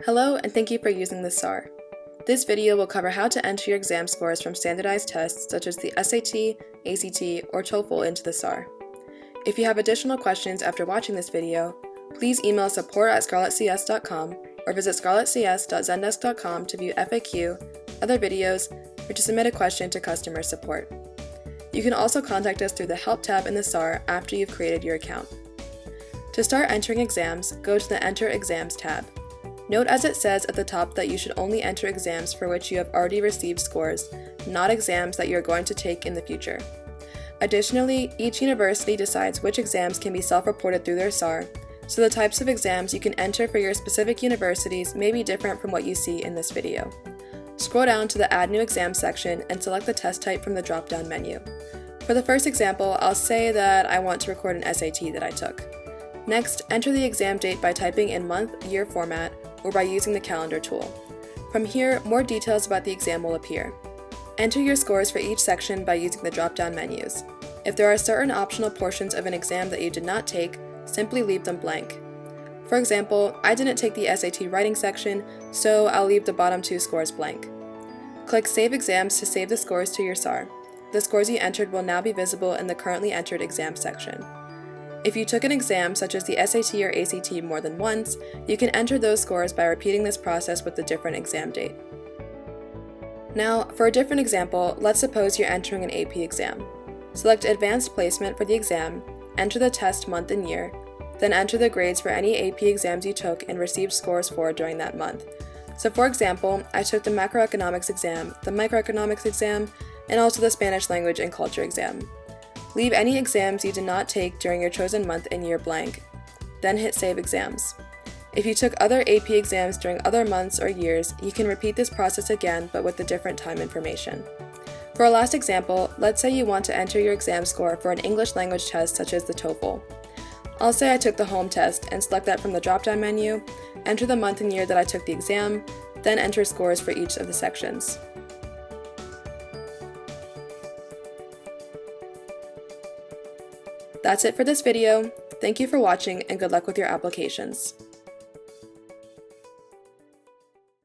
Hello, and thank you for using the SAR. This video will cover how to enter your exam scores from standardized tests such as the SAT, ACT, or TOEFL into the SAR. If you have additional questions after watching this video, please email support@scarletcs.com or visit scarletcs.zendesk.com to view FAQ, other videos, or to submit a question to customer support. You can also contact us through the Help tab in the SAR after you've created your account. To start entering exams, go to the Enter Exams tab. Note as it says at the top that you should only enter exams for which you have already received scores, not exams that you are going to take in the future. Additionally, each university decides which exams can be self-reported through their SAR, so the types of exams you can enter for your specific universities may be different from what you see in this video. Scroll down to the Add New Exam section and select the test type from the drop-down menu. For the first example, I'll say that I want to record an SAT that I took. Next, enter the exam date by typing in month, year format, or by using the calendar tool. From here, more details about the exam will appear. Enter your scores for each section by using the drop-down menus. If there are certain optional portions of an exam that you did not take, simply leave them blank. For example, I didn't take the SAT writing section, so I'll leave the bottom two scores blank. Click Save Exams to save the scores to your SAR. The scores you entered will now be visible in the currently entered exam section. If you took an exam such as the SAT or ACT more than once, you can enter those scores by repeating this process with a different exam date. Now, for a different example, let's suppose you're entering an AP exam. Select Advanced Placement for the exam, enter the test month and year, then enter the grades for any AP exams you took and received scores for during that month. So for example, I took the macroeconomics exam, the microeconomics exam, and also the Spanish language and culture exam. Leave any exams you did not take during your chosen month and year blank, then hit Save Exams. If you took other AP exams during other months or years, you can repeat this process again but with the different time information. For our last example, let's say you want to enter your exam score for an English language test such as the TOEFL. I'll say I took the home test and select that from the drop-down menu, enter the month and year that I took the exam, then enter scores for each of the sections. That's it for this video. Thank you for watching and good luck with your applications.